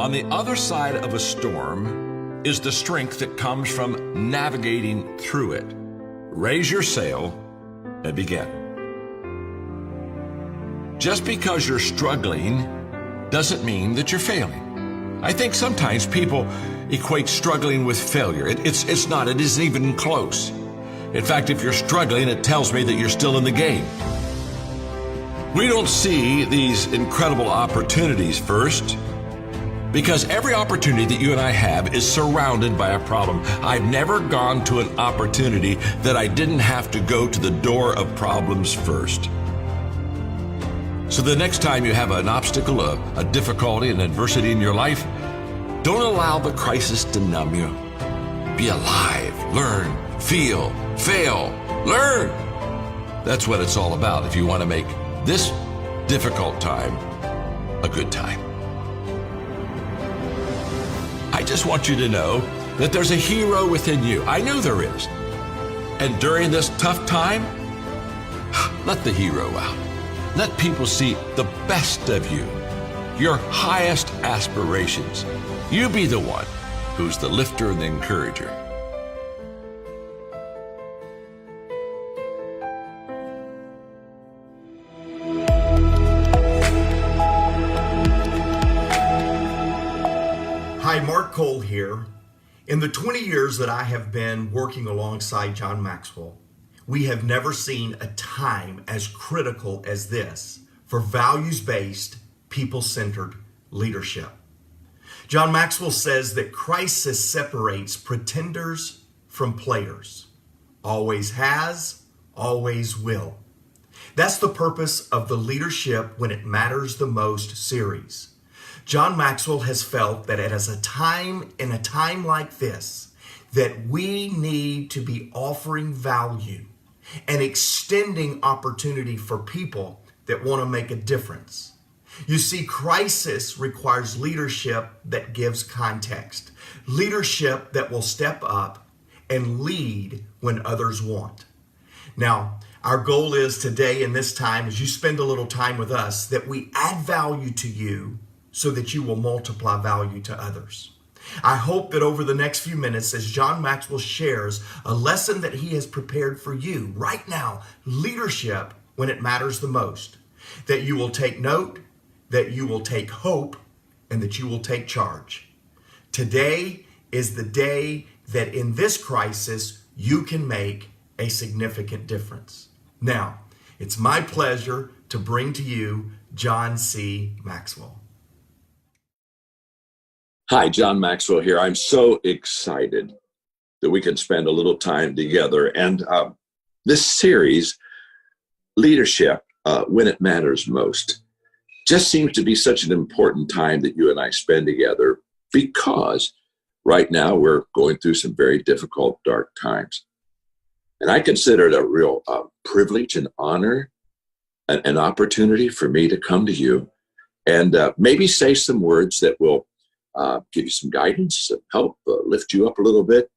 On the other side of a storm is the strength that comes from navigating through it. Raise your sail and begin. Just because you're struggling doesn't mean that you're failing. I think sometimes people equate struggling with failure. It's not. It isn't even close. In fact, if you're struggling, it tells me that you're still in the game. We don't see these incredible opportunities first, because every opportunity that you and I have is surrounded by a problem. I've never gone to an opportunity that I didn't have to go to the door of problems first. So the next time you have an obstacle, a difficulty, an adversity in your life, don't allow the crisis to numb you. Be alive, learn, feel, fail, learn. That's what it's all about if you want to make this difficult time a good time. I just want you to know that there's a hero within you. I know there is. And during this tough time, let the hero out. Let people see the best of you, your highest aspirations. You be the one who's the lifter and the encourager. Hi, Mark Cole here. In the 20 years that I have been working alongside John Maxwell, we have never seen a time as critical as this for values-based, people-centered leadership. John Maxwell says that crisis separates pretenders from players. Always has, always will. That's the purpose of the Leadership When It Matters the Most series. John Maxwell has felt that in a time like this, that we need to be offering value and extending opportunity for people that want to make a difference. You see, crisis requires leadership that gives context, leadership that will step up and lead when others won't. Now, our goal is today in this time, as you spend a little time with us, that we add value to you so that you will multiply value to others. I hope that over the next few minutes, as John Maxwell shares a lesson that he has prepared for you right now, leadership when it matters the most, that you will take note, that you will take hope, and that you will take charge. Today is the day that in this crisis, you can make a significant difference. Now, it's my pleasure to bring to you John C. Maxwell. Hi, John Maxwell here. I'm so excited that we can spend a little time together. And this series, Leadership When It Matters Most, just seems to be such an important time that you and I spend together, because right now we're going through some very difficult, dark times. And I consider it a real privilege and honor, an opportunity for me to come to you and maybe say some words that will give you some guidance, some help, lift you up a little bit,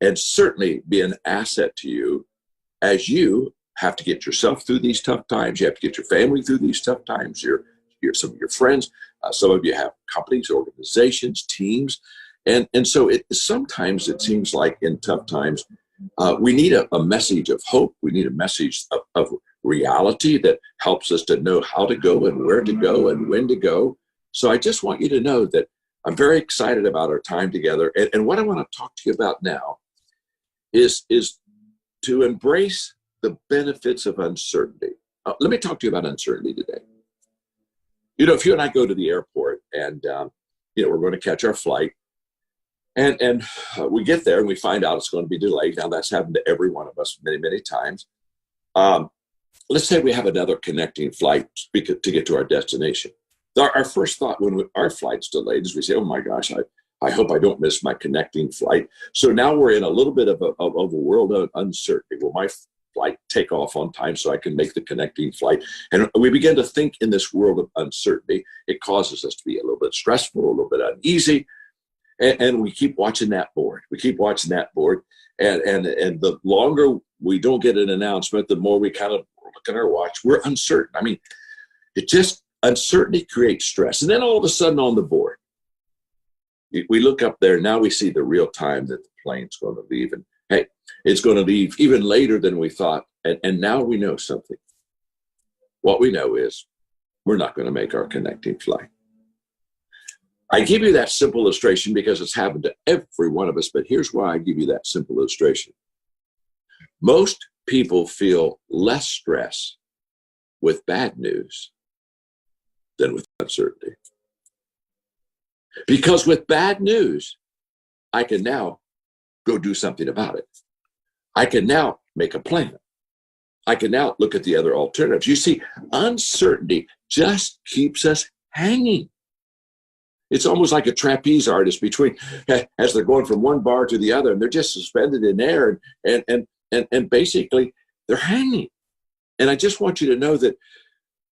and certainly be an asset to you as you have to get yourself through these tough times. You have to get your family through these tough times. Some of your friends, some of you have companies, organizations, teams, and so sometimes it seems like in tough times we need a message of hope. We need a message of reality that helps us to know how to go and where to go and when to go. So I just want you to know that I'm very excited about our time together. And what I want to talk to you about now is to embrace the benefits of uncertainty. Let me talk to you about uncertainty today. You know, if you and I go to the airport and, we're going to catch our flight and we get there and we find out it's going to be delayed. Now, that's happened to every one of us many, many times. Let's say we have another connecting flight to get to our destination. Our first thought when our flight's delayed is we say, oh my gosh, I hope I don't miss my connecting flight. So now we're in a little bit of a world of uncertainty. Will my flight take off on time so I can make the connecting flight? And we begin to think in this world of uncertainty. It causes us to be a little bit stressful, a little bit uneasy. And we keep watching that board. And the longer we don't get an announcement, the more we kind of look at our watch. We're uncertain. I mean, uncertainty creates stress. And then all of a sudden on the board, We look up there, now we see the real time that the plane's going to leave. And hey, it's going to leave even later than we thought. And now we know something. What we know is we're not going to make our connecting flight. I give you that simple illustration because it's happened to every one of us, but here's why I give you that simple illustration. Most people feel less stress with bad news than with uncertainty. Because with bad news, I can now go do something about it. I can now make a plan. I can now look at the other alternatives. You see, uncertainty just keeps us hanging. It's almost like a trapeze artist between, as they're going from one bar to the other, and they're just suspended in air, and basically they're hanging. And I just want you to know that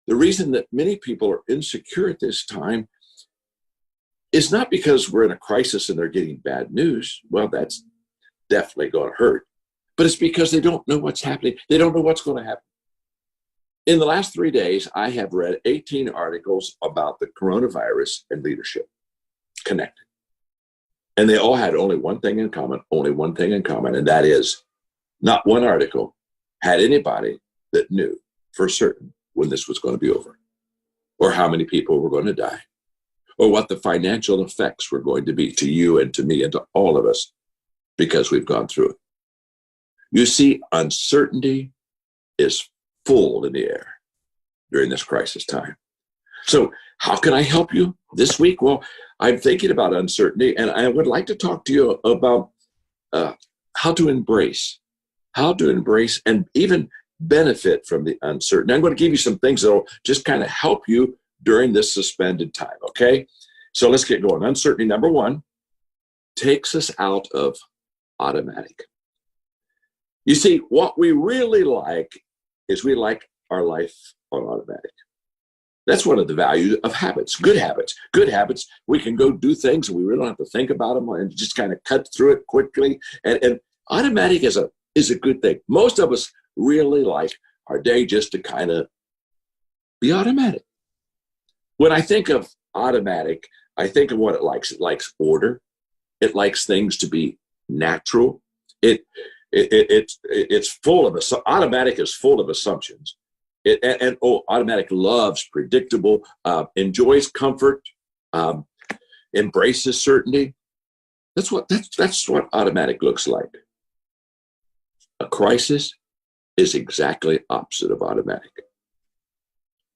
the reason that many people are insecure at this time is not because we're in a crisis and they're getting bad news. Well, that's definitely going to hurt. But it's because they don't know what's happening. They don't know what's going to happen. In the last 3 days, I have read 18 articles about the coronavirus and leadership connected. And they all had only one thing in common, and that is not one article had anybody that knew for certain when this was going to be over, or how many people were going to die, or what the financial effects were going to be to you and to me and to all of us because we've gone through it. You see, uncertainty is full in the air during this crisis time. So how can I help you this week? Well, I'm thinking about uncertainty, and I would like to talk to you about how to embrace and even benefit from the uncertainty. I'm going to give you some things that will just kind of help you during this suspended time, okay? So let's get going. Uncertainty, number one, takes us out of automatic. You see, what we really like is we like our life on automatic. That's one of the values of habits, good habits. Good habits, we can go do things and we really don't have to think about them and just kind of cut through it quickly. And automatic is a good thing. Most of us really like our day just to kind of be automatic. When I think of automatic, I think of what it likes. It likes order. It likes things to be natural. It's full of automatic is full of assumptions. Automatic loves predictable, enjoys comfort, embraces certainty. That's what automatic looks like. A crisis is exactly opposite of automatic.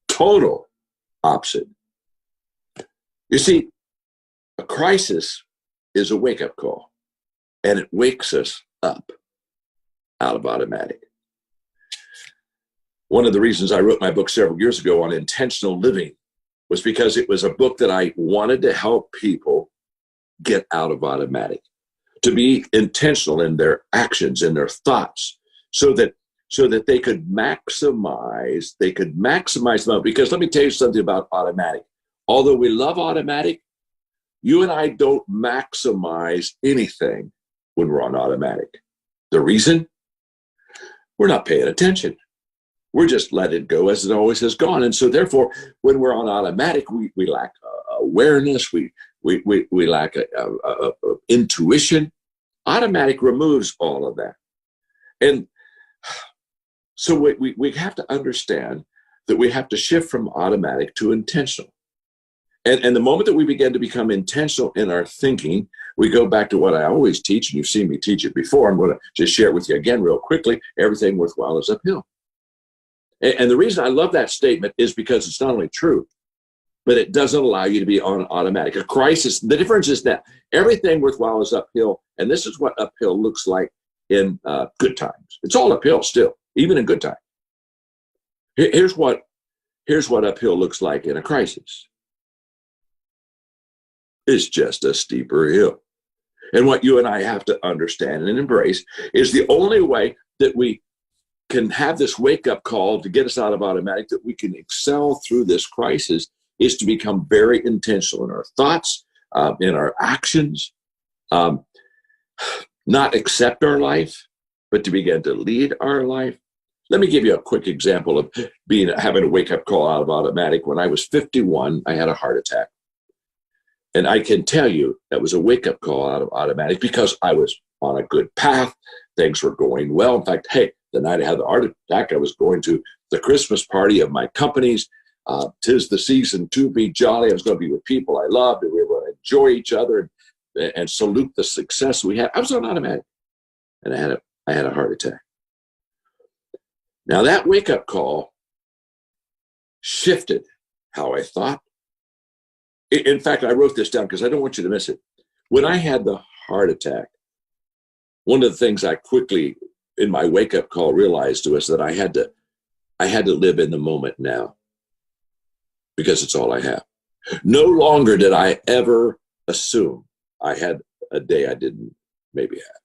Total opposite. You see, a crisis is a wake-up call, and it wakes us up out of automatic. One of the reasons I wrote my book several years ago on intentional living was because it was a book that I wanted to help people get out of automatic, to be intentional in their actions, in their thoughts, so that they could maximize them. Because let me tell you something about automatic. Although we love automatic, you and I don't maximize anything when we're on automatic. The reason? We're not paying attention. We're just let it go as it always has gone. And so therefore, when we're on automatic, we lack awareness, we lack intuition. Automatic removes all of that. And so we have to understand that we have to shift from automatic to intentional. And the moment that we begin to become intentional in our thinking, we go back to what I always teach, and you've seen me teach it before. I'm going to just share it with you again real quickly. Everything worthwhile is uphill. And the reason I love that statement is because it's not only true, but it doesn't allow you to be on automatic. A crisis, the difference is that everything worthwhile is uphill, and this is what uphill looks like in good times. It's all uphill still, even in good times. Here's what uphill looks like in a crisis. It's just a steeper hill. And what you and I have to understand and embrace is the only way that we can have this wake-up call to get us out of automatic, that we can excel through this crisis, is to become very intentional in our thoughts, in our actions, not accept our life, but to begin to lead our life. Let me give you a quick example of having a wake-up call out of automatic. When I was 51, I had a heart attack. And I can tell you that was a wake-up call out of automatic because I was on a good path. Things were going well. In fact, hey, the night I had the heart attack, I was going to the Christmas party of my company's. 'Tis the season to be jolly. I was going to be with people I loved, and we were going to enjoy each other and salute the success we had. I was on automatic, and I had a heart attack. Now that wake-up call shifted how I thought. In fact, I wrote this down because I don't want you to miss it. When I had the heart attack, one of the things I quickly, in my wake-up call, realized was that I had to live in the moment now, because it's all I have. No longer did I ever assume I had a day I didn't maybe have.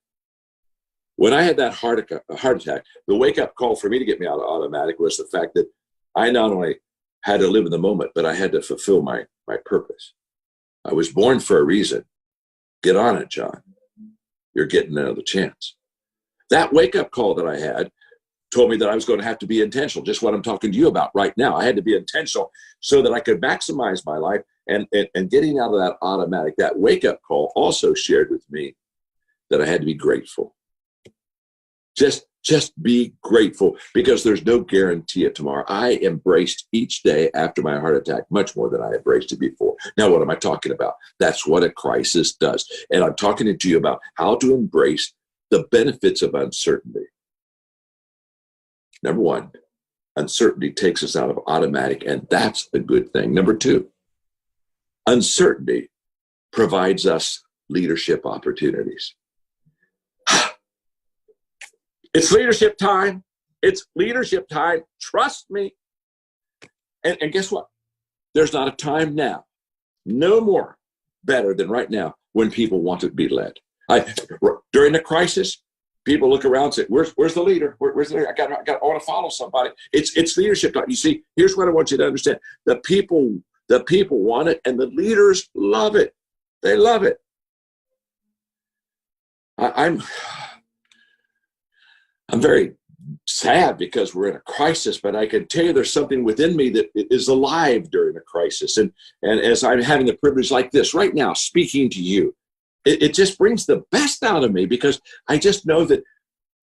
When I had that heart attack, the wake-up call for me to get me out of automatic was the fact that I not only had to live in the moment, but I had to fulfill my purpose. I was born for a reason. Get on it, John. You're getting another chance. That wake-up call that I had told me that I was going to have to be intentional, just what I'm talking to you about right now. I had to be intentional so that I could maximize my life and getting out of that automatic. That wake-up call also shared with me that I had to be grateful. Just be grateful, because there's no guarantee of tomorrow. I embraced each day after my heart attack much more than I embraced it before. Now, what am I talking about? That's what a crisis does. And I'm talking to you about how to embrace the benefits of uncertainty. Number one, uncertainty takes us out of automatic, and that's a good thing. Number two, uncertainty provides us leadership opportunities. It's leadership time. It's leadership time. Trust me. And guess what? There's not a time now, no more better than right now, when people want to be led. During the crisis, people look around and say, where's the leader? Where's the leader? I want to follow somebody. It's leadership time. You see, here's what I want you to understand. The people want it, and the leaders love it. They love it. I'm very sad because we're in a crisis, but I can tell you there's something within me that is alive during a crisis. And as I'm having the privilege like this right now, speaking to you, it just brings the best out of me, because I just know that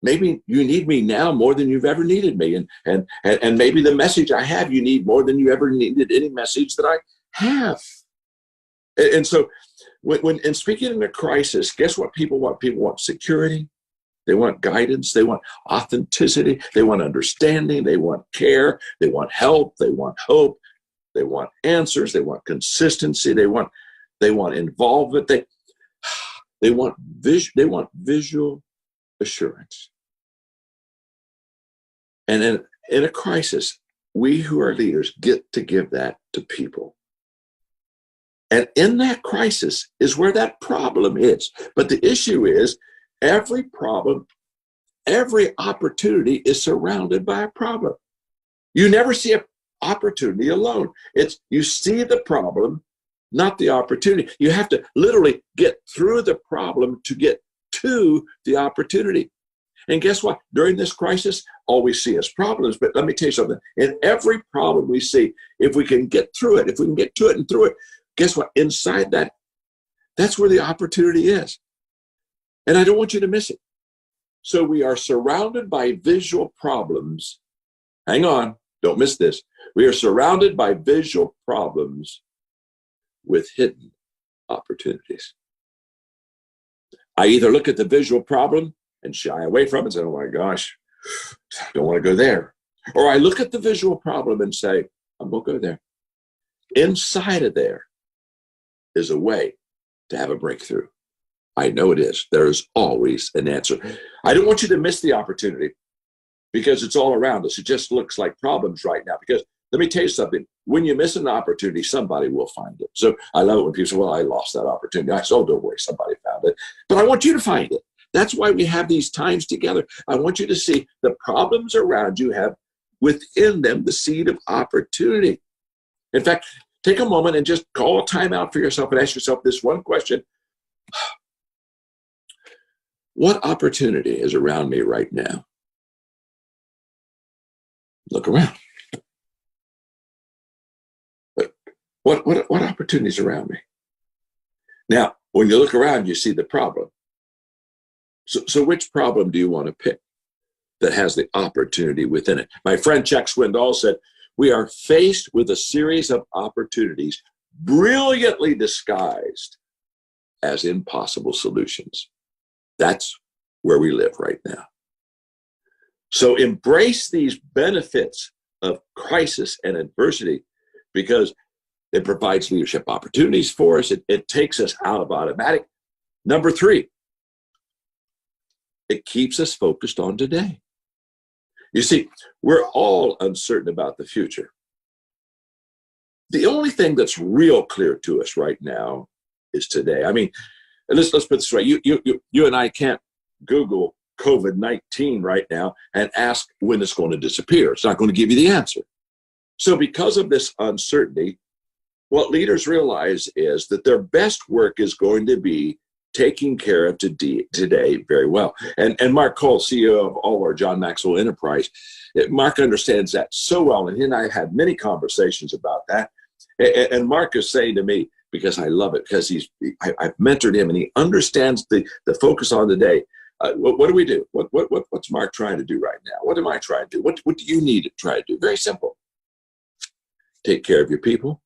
maybe you need me now more than you've ever needed me. And maybe the message I have, you need more than you ever needed any message that I have. And so when speaking in a crisis, guess what people want? People want security. They want guidance. They want authenticity. They want understanding. They want care. They want help. They want hope. They want answers. They want consistency. They want involvement. They want visual assurance. And in a crisis, we who are leaders get to give that to people. And in that crisis is where that problem is. But the issue is, every problem, every opportunity is surrounded by a problem. You never see an opportunity alone. You see the problem, not the opportunity. You have to literally get through the problem to get to the opportunity. And guess what? During this crisis, all we see is problems. But let me tell you something. In every problem we see, if we can get through it, if we can get to it and through it, guess what? Inside that, that's where the opportunity is. And I don't want you to miss it. So we are surrounded by visual problems. Hang on, don't miss this. We are surrounded by visual problems with hidden opportunities. I either look at the visual problem and shy away from it and say, oh my gosh, I don't want to go there. Or I look at the visual problem and say, I'm going to go there. Inside of there is a way to have a breakthrough. I know it is. There is always an answer. I don't want you to miss the opportunity, because it's all around us. It just looks like problems right now. Because let me tell you something. When you miss an opportunity, somebody will find it. So I love it when people say, well, I lost that opportunity. I said, oh, don't worry, somebody found it. But I want you to find it. That's why we have these times together. I want you to see the problems around you have within them the seed of opportunity. In fact, take a moment and just call a time out for yourself and ask yourself this one question. What opportunity is around me right now? Look around. What opportunities around me? Now, when you look around, you see the problem. So which problem do you want to pick that has the opportunity within it? My friend Chuck Swindoll said, we are faced with a series of opportunities brilliantly disguised as impossible solutions. That's where we live right now. So embrace these benefits of crisis and adversity because it provides leadership opportunities for us. It takes us out of automatic. Number 3, it keeps us focused on today. You see, we're all uncertain about the future. The only thing that's real clear to us right now is today. I mean, let's put this right. You and I can't Google COVID-19 right now and ask when it's going to disappear. It's not going to give you the answer. So because of this uncertainty, what leaders realize is that their best work is going to be taking care of today very well. And Mark Cole, CEO of all our John Maxwell Enterprise, Mark understands that so well. And he and I have had many conversations about that. And Mark is saying to me, because I love it, because I've mentored him and he understands the focus on the day. What do we do? What's Mark trying to do right now? What am I trying to do? What do you need to try to do? Very simple. Take care of your people,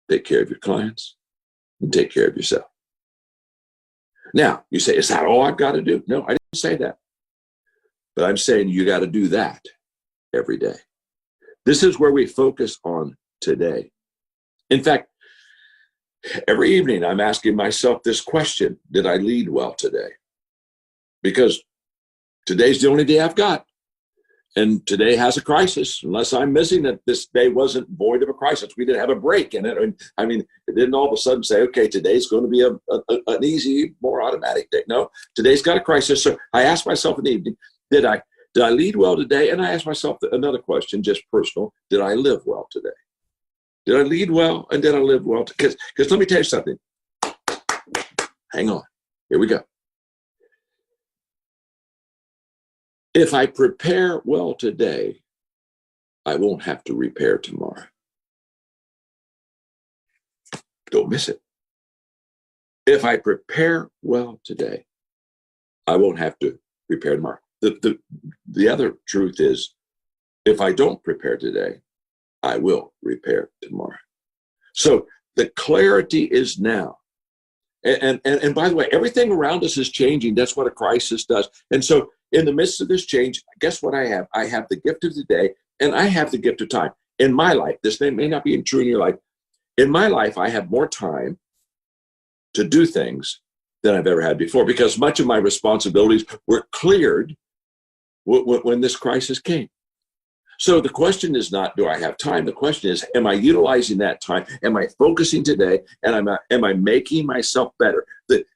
take care of your clients, and take care of yourself. Now, you say, is that all I've got to do? No, I didn't say that. But I'm saying you got to do that every day. This is where we focus on today. In fact, every evening I'm asking myself this question: did I lead well today? Because today's the only day I've got. And today has a crisis, unless I'm missing it. This day wasn't void of a crisis. We didn't have a break in it. I mean, it didn't all of a sudden say, okay, today's going to be an easy, more automatic day. No, today's got a crisis. So I asked myself in the evening, did I lead well today? And I asked myself another question, just personal: did I live well today? Did I lead well and did I live well? Because let me tell you something. Hang on. Here we go. If I prepare well today, I won't have to repair tomorrow. Don't miss it. If I prepare well today, I won't have to repair tomorrow. The other truth is, if I don't prepare today, I will repair tomorrow. So the clarity is now. And by the way, everything around us is changing. That's what a crisis does. And so in the midst of this change, guess what I have? I have the gift of today and I have the gift of time. In my life, this may not be true in your life. In my life, I have more time to do things than I've ever had before because much of my responsibilities were cleared when this crisis came. So the question is not, do I have time? The question is, am I utilizing that time? Am I focusing today? And am I making myself better?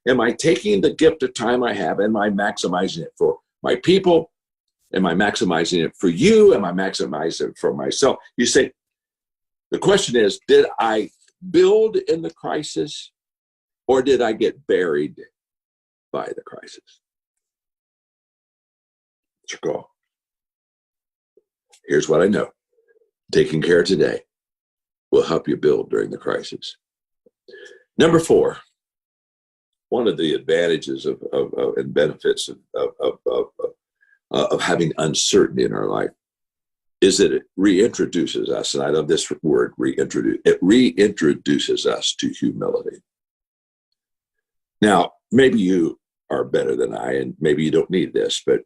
Am I taking the gift of time I have? Am I maximizing it for my people? Am I maximizing it for you? Am I maximizing it for myself? You say, the question is, did I build in the crisis or did I get buried by the crisis? It's your call. Here's what I know. Taking care today will help you build during the crisis. Number 4, one of the advantages and benefits of having uncertainty in our life is that it reintroduces us, and I love this word, reintroduce. It reintroduces us to humility. Now, maybe you are better than I, and maybe you don't need this, but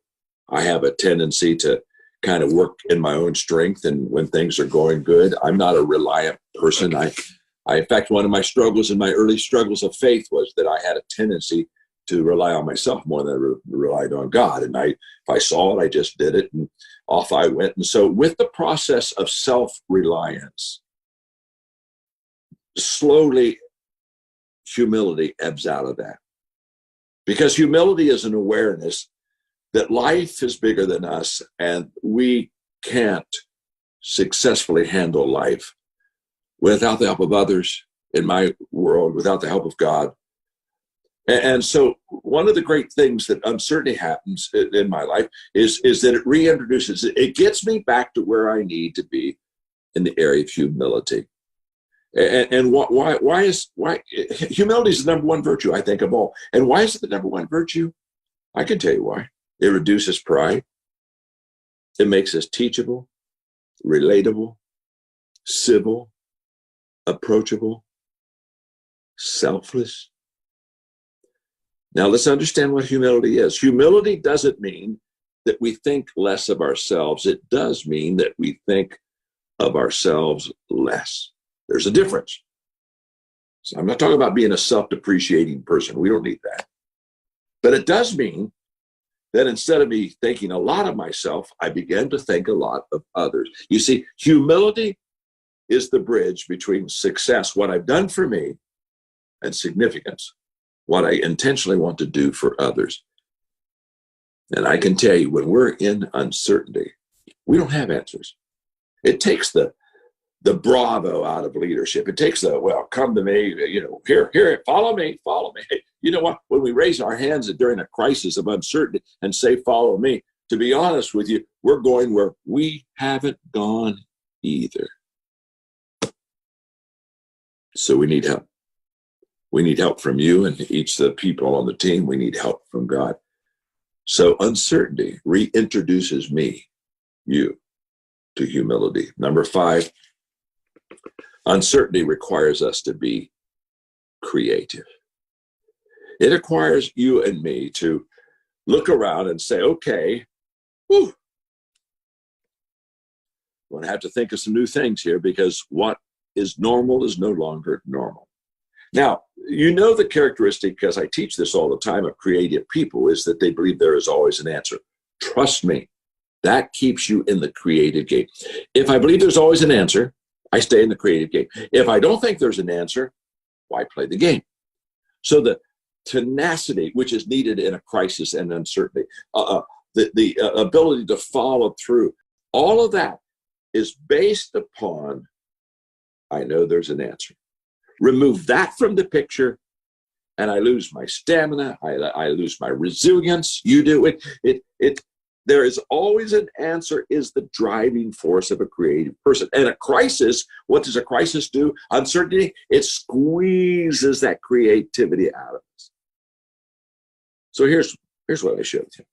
I have a tendency to kind of work in my own strength. And when things are going good, I'm not a reliant person. In fact, one of my struggles in my early struggles of faith was that I had a tendency to rely on myself more than I relied on God. And if I saw it, I just did it and off I went. And so with the process of self-reliance, slowly humility ebbs out of that. Because humility is an awareness that life is bigger than us and we can't successfully handle life without the help of others in my world, without the help of God. And so one of the great things that uncertainty happens in my life is that it reintroduces, it gets me back to where I need to be in the area of humility. And why humility is the number one virtue, I think, of all. And why is it the number one virtue? I can tell you why. It reduces pride. It makes us teachable, relatable, civil, approachable, selfless. Now let's understand what humility is. Humility doesn't mean that we think less of ourselves. It does mean that we think of ourselves less. There's a difference. So I'm not talking about being a self-depreciating person. We don't need that. But it does mean that instead of me thinking a lot of myself, I began to think a lot of others. You see, humility is the bridge between success, what I've done for me, and significance, what I intentionally want to do for others. And I can tell you, when we're in uncertainty, we don't have answers. It takes the bravo out of leadership. It takes well, come to me, here, follow me. You know what? When we raise our hands during a crisis of uncertainty and say, follow me, to be honest with you, we're going where we haven't gone either. So we need help. We need help from you and each of the people on the team. We need help from God. So uncertainty reintroduces you, to humility. Number 5, uncertainty requires us to be creative. It requires you and me to look around and say, okay, I'm going to have to think of some new things here, because what is normal is no longer normal. Now, the characteristic, because I teach this all the time, of creative people is that they believe there is always an answer. Trust me, that keeps you in the creative game. If I believe there's always an answer, I stay in the creative game. If I don't think there's an answer, why play the game? So the tenacity, which is needed in a crisis and uncertainty, the ability to follow through, all of that is based upon, I know there's an answer. Remove that from the picture, and I lose my stamina. I lose my resilience. You do it. There is always an answer is the driving force of a creative person. And a crisis, what does a crisis do? Uncertainty, it squeezes that creativity out of us. So here's what I showed you.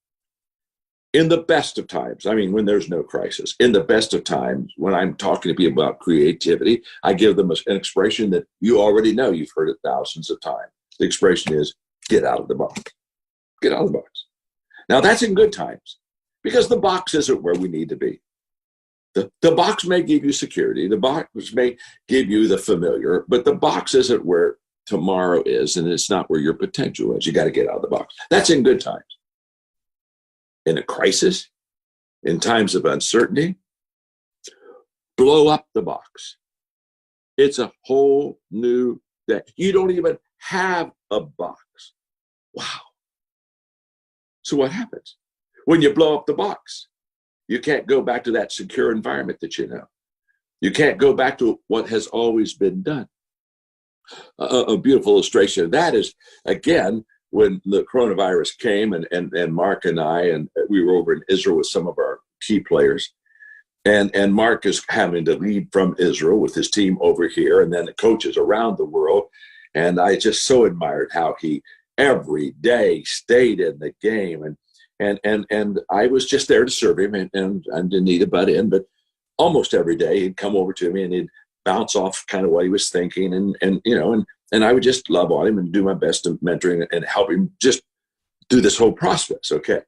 In the best of times, when there's no crisis, in the best of times, when I'm talking to people about creativity, I give them an expression that you already know. You've heard it thousands of times. The expression is, get out of the box. Get out of the box. Now, that's in good times, because the box isn't where we need to be. The box may give you security. The box may give you the familiar, but the box isn't where tomorrow is, and it's not where your potential is. You got to get out of the box. That's in good times. In a crisis, in times of uncertainty, blow up the box. It's a whole new day. You don't even have a box. Wow. So what happens? When you blow up the box, you can't go back to that secure environment that you know. You can't go back to what has always been done. A beautiful illustration of that is, again, when the coronavirus came, and Mark and I, and we were over in Israel with some of our key players, and Mark is having to lead from Israel with his team over here, and then the coaches around the world. And I just so admired how he every day stayed in the game, and I was just there to serve him, and I didn't need to butt in, but almost every day he'd come over to me and he'd bounce off kind of what he was thinking, and I would just love on him and do my best to mentor him and help him just do this whole process. Okay.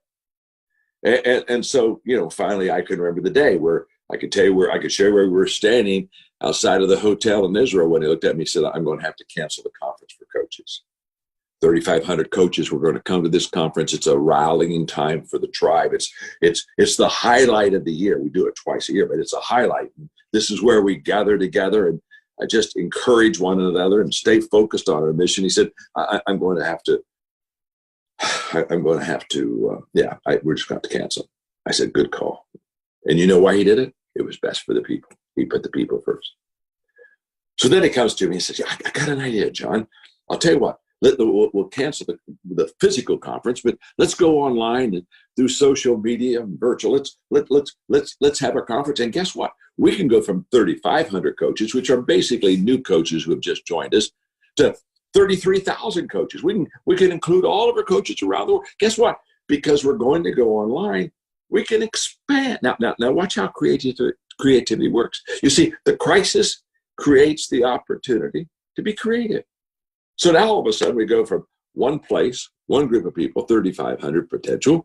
And so, finally I could remember the day where I could tell you where I could share where we were standing outside of the hotel in Israel when he looked at me and said, I'm going to have to cancel the conference for coaches. 3,500 coaches were going to come to this conference. It's a rallying time for the tribe. It's the highlight of the year. We do it twice a year, but it's a highlight. This is where we gather together and I just encourage one another and stay focused on our mission. He said, I'm going to have to, we're just going to cancel. I said, good call. And you know why he did it? It was best for the people. He put the people first. So then he comes to me and says, I got an idea, John. I'll tell you what, We'll cancel the physical conference, but let's go online and through social media and virtual. Let's have our conference. And guess what? We can go from 3,500 coaches, which are basically new coaches who have just joined us, to 33,000 coaches. We can include all of our coaches around the world. Guess what? Because we're going to go online, we can expand. Now watch how creativity works. You see, the crisis creates the opportunity to be creative. So now all of a sudden we go from one place, one group of people, 3,500 potential,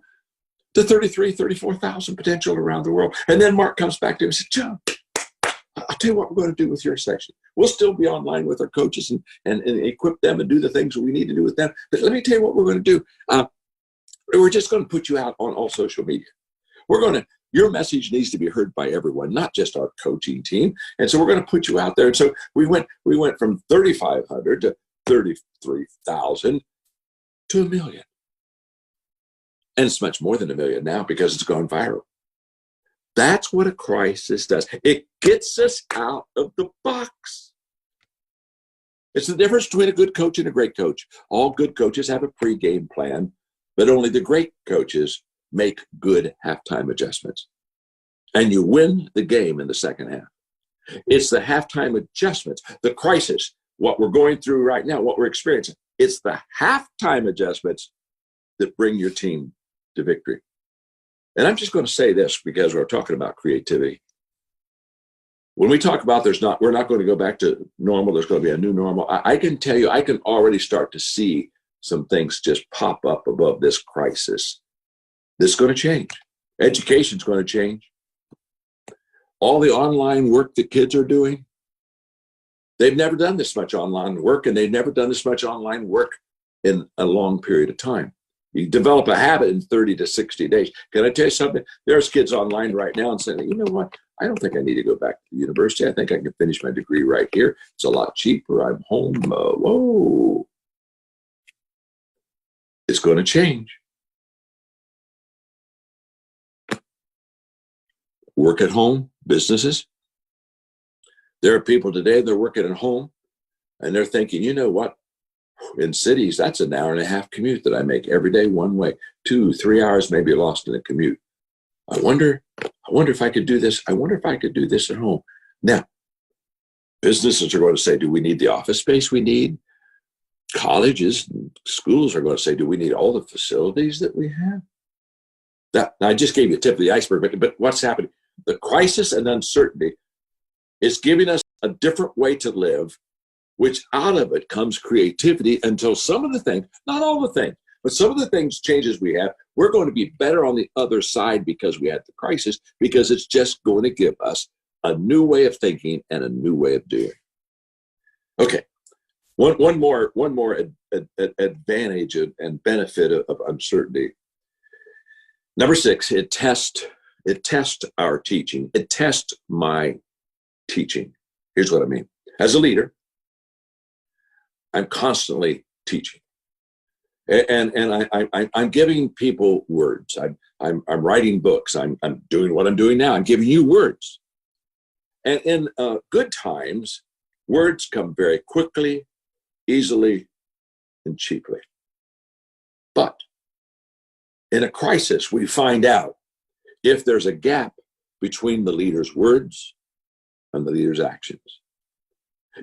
to 34,000 potential around the world. And then Mark comes back to him and says, John, I'll tell you what we're going to do with your section. We'll still be online with our coaches and equip them and do the things that we need to do with them. But let me tell you what we're going to do. We're just going to put you out on all social media. Your message needs to be heard by everyone, not just our coaching team. And so we're going to put you out there. And so we went from 3,500 to 33,000 to 1 million. And it's much more than 1 million now because it's gone viral. That's what a crisis does. It gets us out of the box. It's the difference between a good coach and a great coach. All good coaches have a pre-game plan, but only the great coaches make good halftime adjustments. And you win the game in the second half. It's the halftime adjustments, the crisis, what we're going through right now, what we're experiencing. It's the halftime adjustments that bring your team to victory. And I'm just going to say this because we're talking about creativity. When we talk about we're not going to go back to normal, there's going to be a new normal. I can tell you, I can already start to see some things just pop up above this crisis. This is going to change. Education's going to change. All the online work that kids are doing, they've never done this much online work, and they've never done this much online work in a long period of time. You develop a habit in 30 to 60 days. Can I tell you something? There's kids online right now and saying, you know what? I don't think I need to go back to the university. I think I can finish my degree right here. It's a lot cheaper. I'm home. Whoa. It's going to change. Work at home, businesses. There are people today, they're working at home and they're thinking, you know what? In cities, that's an hour and a half commute that I make every day one way. 2-3 hours maybe lost in a commute. I wonder if I could do this. I wonder if I could do this at home. Now, businesses are going to say, do we need the office space we need? Colleges and schools are going to say, do we need all the facilities that we have? I just gave you a tip of the iceberg, but what's happening? The crisis and uncertainty is giving us a different way to live, which out of it comes creativity until some of the things, not all the things, but some of the things changes we have, we're going to be better on the other side because we had the crisis, because it's just going to give us a new way of thinking and a new way of doing. Okay, one more advantage and benefit of uncertainty. Number 6, it tests our teaching. It tests my teaching. Here's what I mean. As a leader, I'm constantly teaching, and I'm giving people words. I'm writing books. I'm doing what I'm doing now. I'm giving you words, and in good times, words come very quickly, easily, and cheaply. But in a crisis, we find out if there's a gap between the leader's words and the leader's actions,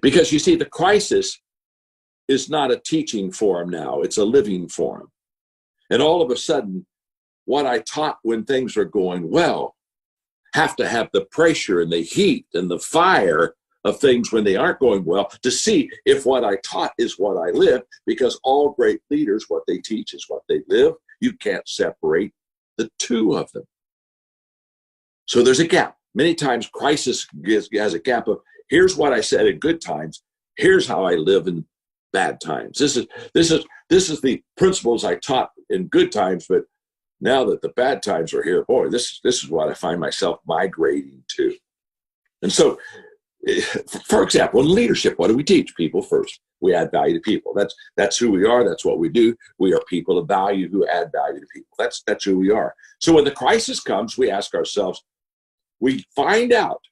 because you see, the crisis is not a teaching forum now, it's a living forum. And all of a sudden, what I taught when things are going well have to have the pressure and the heat and the fire of things when they aren't going well to see if what I taught is what I live, because all great leaders, what they teach is what they live. You can't separate the two of them. So there's a gap. Many times crisis has a gap of, here's what I said in good times, here's how I live in bad times. This is the principles I taught in good times, but now that the bad times are here, boy, this is what I find myself migrating to. And so, for example, in leadership, what do we teach? People first. We add value to people. That's who we are. That's what we do. We are people of value who add value to people. That's who we are. So when the crisis comes, we ask ourselves, we find out,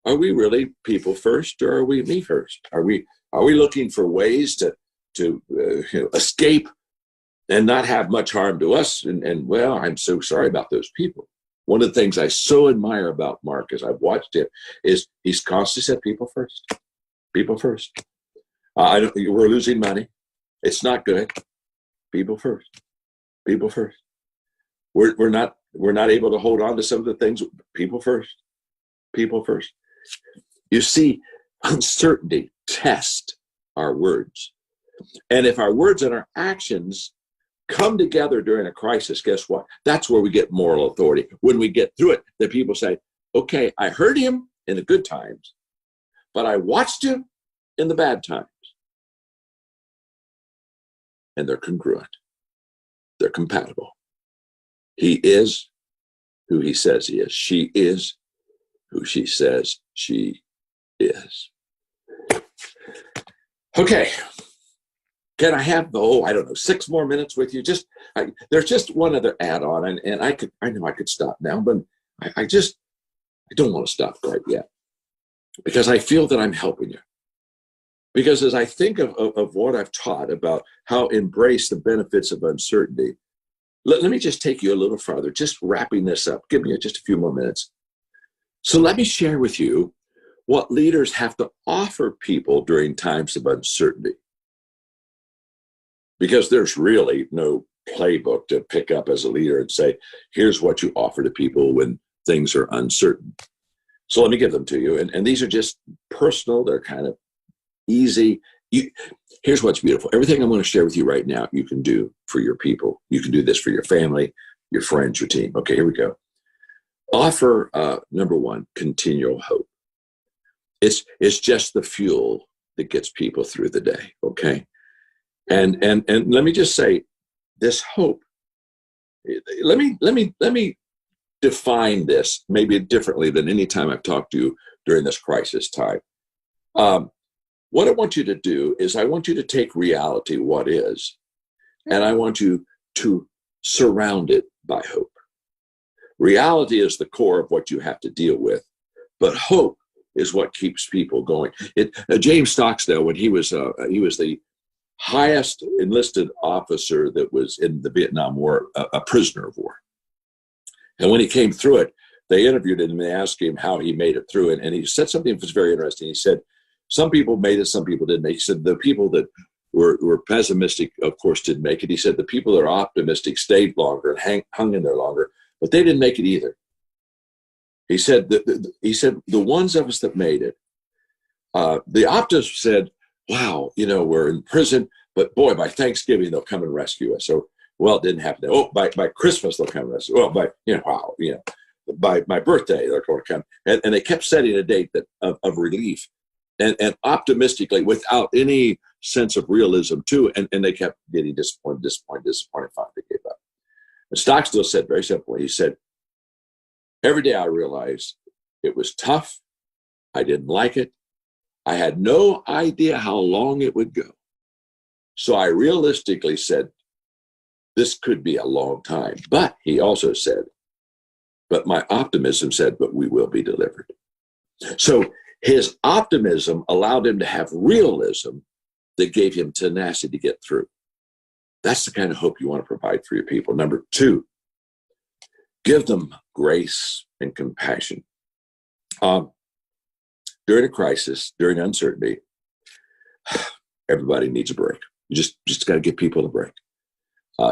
are we really people first, or are we me first? Are we looking for ways to escape and not have much harm to us. And well, I'm so sorry about those people. One of the things I so admire about Mark as I've watched him is he's constantly said people first. People first. We're losing money. It's not good. People first. People first. We're not able to hold on to some of the things. People first. People first. You see, uncertainty tests our words. And if our words and our actions come together during a crisis, guess what? That's where we get moral authority. When we get through it, the people say, okay, I heard him in the good times, but I watched him in the bad times. And they're congruent. They're compatible. He is who he says he is. She is who she says she is. Okay. Can I have, 6 more minutes with you? There's just one other add-on, and I know I could stop now, but I don't want to stop quite yet, because I feel that I'm helping you. Because as I think of what I've taught about how embrace the benefits of uncertainty, let me just take you a little farther, just wrapping this up. Give me just a few more minutes. So let me share with you what leaders have to offer people during times of uncertainty. Because there's really no playbook to pick up as a leader and say, here's what you offer to people when things are uncertain. So let me give them to you. And these are just personal. They're kind of easy. Here's what's beautiful. Everything I'm going to share with you right now, you can do for your people. You can do this for your family, your friends, your team. Okay, here we go. Offer, number one, continual hope. It's just the fuel that gets people through the day, okay? And let me just say, this hope, let me define this maybe differently than any time I've talked to you during this crisis time. What I want you to do is I want you to take reality, what is, and I want you to surround it by hope. Reality is the core of what you have to deal with, but hope is what keeps people going. James Stockdale, when he was the highest enlisted officer that was in the Vietnam War, a prisoner of war. And when he came through it, they interviewed him and they asked him how he made it through it. And he said something that was very interesting. He said, some people made it, some people didn't make it. He said, the people that were pessimistic, of course, didn't make it. He said, the people that are optimistic stayed longer and hung in there longer, but they didn't make it either. He said, the ones of us that made it, the optimists said, wow, we're in prison, but boy, by Thanksgiving, they'll come and rescue us. So, well, it didn't happen. Oh, by Christmas, they'll come and rescue us. Well, by my birthday, they're going to come. And they kept setting a date of relief and optimistically without any sense of realism too. And they kept getting disappointed, finally they gave up. And Stockstill said very simply, he said, every day I realized it was tough. I didn't like it. I had no idea how long it would go. So I realistically said, this could be a long time. But he also said, but my optimism said, but we will be delivered. So his optimism allowed him to have realism that gave him tenacity to get through. That's the kind of hope you want to provide for your people. Number two, give them grace and compassion. During a crisis, during uncertainty, everybody needs a break. You just got to give people a break.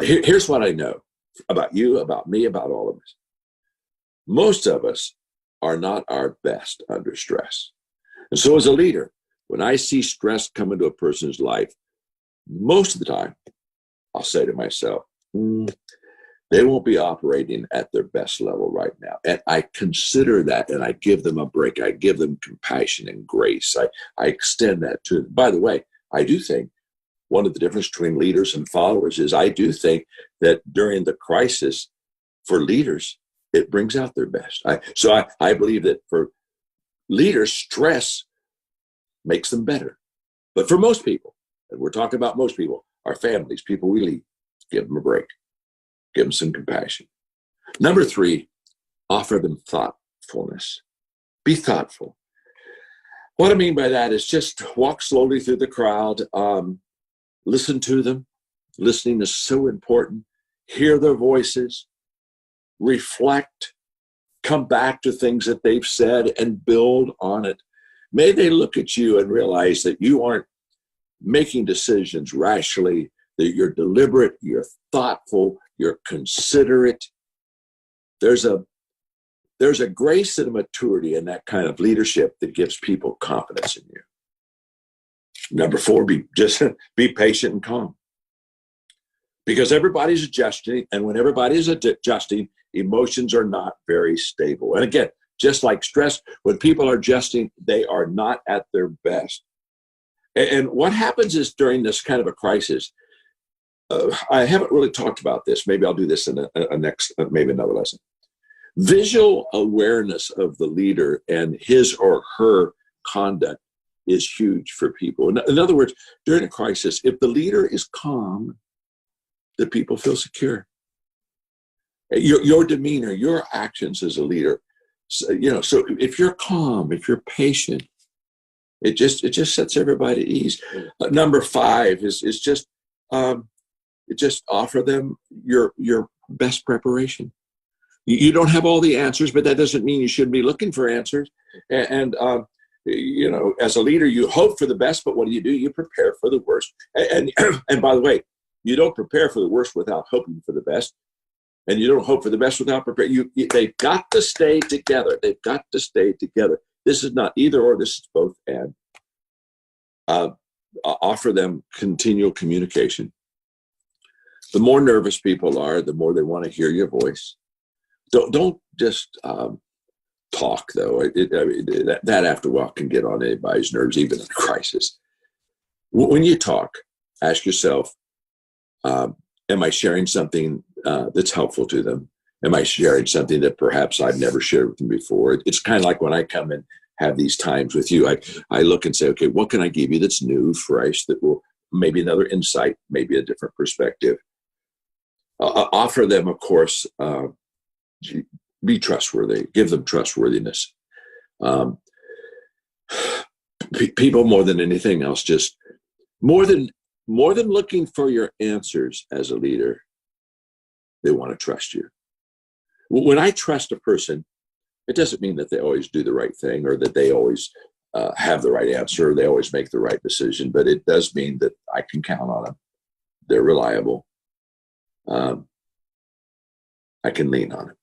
Here's what I know about you, about me, about all of us. Most of us are not our best under stress. And so as a leader, when I see stress come into a person's life, most of the time, I'll say to myself, they won't be operating at their best level right now. And I consider that, and I give them a break. I give them compassion and grace. I extend that to them. By the way, I do think one of the differences between leaders and followers is I do think that during the crisis for leaders, it brings out their best. I believe that for leaders, stress makes them better. But for most people, and we're talking about most people, our families, people we lead, give them a break. Give them some compassion. Number three, offer them thoughtfulness. Be thoughtful. What I mean by that is just walk slowly through the crowd. listen to them. Listening is so important. Hear their voices, reflect, come back to things that they've said and build on it. May they look at you and realize that you aren't making decisions rashly, that you're deliberate, you're thoughtful, you're considerate. There's a grace and a maturity in that kind of leadership that gives people confidence in you. Number 4, be patient and calm. Because everybody's adjusting, and when everybody's adjusting, emotions are not very stable. And again, just like stress, when people are adjusting, they are not at their best. And what happens is during this kind of a crisis, I haven't really talked about this. Maybe I'll do this in maybe another lesson. Visual awareness of the leader and his or her conduct is huge for people. In other words, during a crisis, if the leader is calm, the people feel secure. Your demeanor, your actions as a leader, so if you're calm, if you're patient, it just sets everybody at ease. Number 5 is just offer them your best preparation. You don't have all the answers, but that doesn't mean you shouldn't be looking for answers. And as a leader, you hope for the best, but what do? You prepare for the worst. And by the way, you don't prepare for the worst without hoping for the best. And you don't hope for the best without preparing. They've got to stay together. They've got to stay together. This is not either or, this is both and. Offer them continual communication. The more nervous people are, the more they want to hear your voice. Don't just talk, though. That after a while can get on anybody's nerves, even in a crisis. When you talk, ask yourself, am I sharing something that's helpful to them? Am I sharing something that perhaps I've never shared with them before? It's kind of like when I come and have these times with you, I look and say, okay, what can I give you that's new, fresh, that will maybe another insight, maybe a different perspective. Offer them, of course, be trustworthy, give them trustworthiness. People more than anything else, just more than looking for your answers as a leader, they want to trust you. When I trust a person, it doesn't mean that they always do the right thing or that they always have the right answer or they always make the right decision, but it does mean that I can count on them. They're reliable. I can lean on it.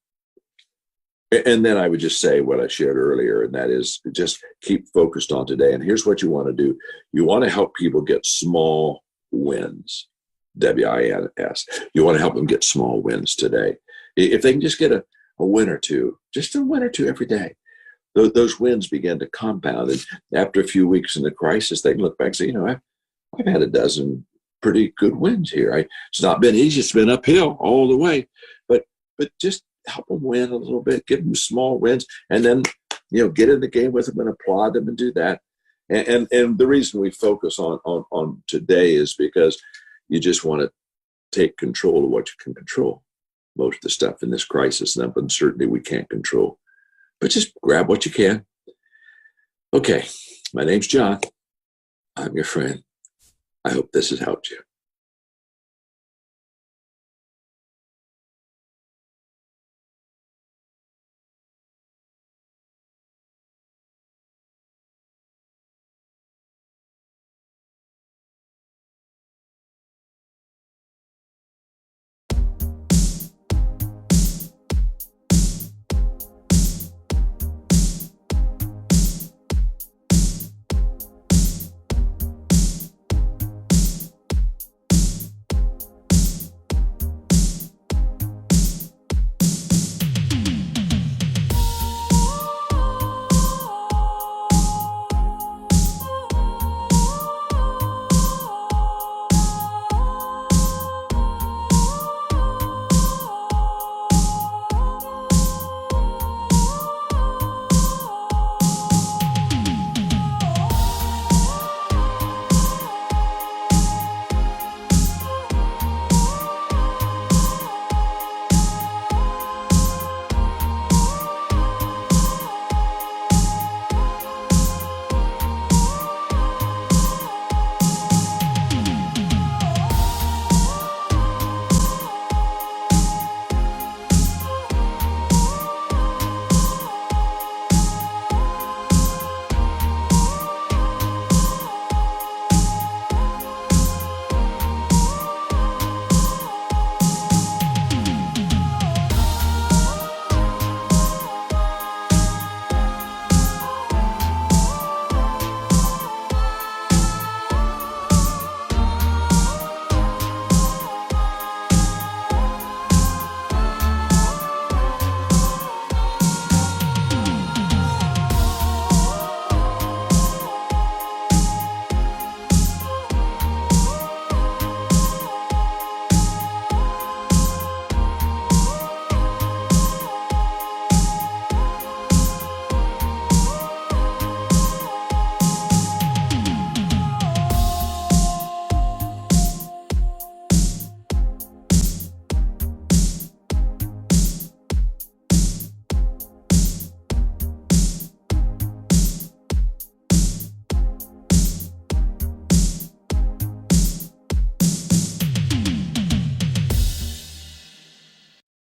And then I would just say what I shared earlier, and that is just keep focused on today. And here's what you want to do. You want to help people get small wins, WINS. You want to help them get small wins today. If they can just get a win or two, just a win or two every day, those wins begin to compound. And after a few weeks in the crisis, they can look back and say, I've had a dozen pretty good wins here. It's not been easy. It's been uphill all the way, but just help them win a little bit, give them small wins, and then, get in the game with them and applaud them and do that. And the reason we focus on today is because you just want to take control of what you can control. Most of the stuff in this crisis and uncertainty we can't control. But just grab what you can. Okay, my name's John. I'm your friend. I hope this has helped you.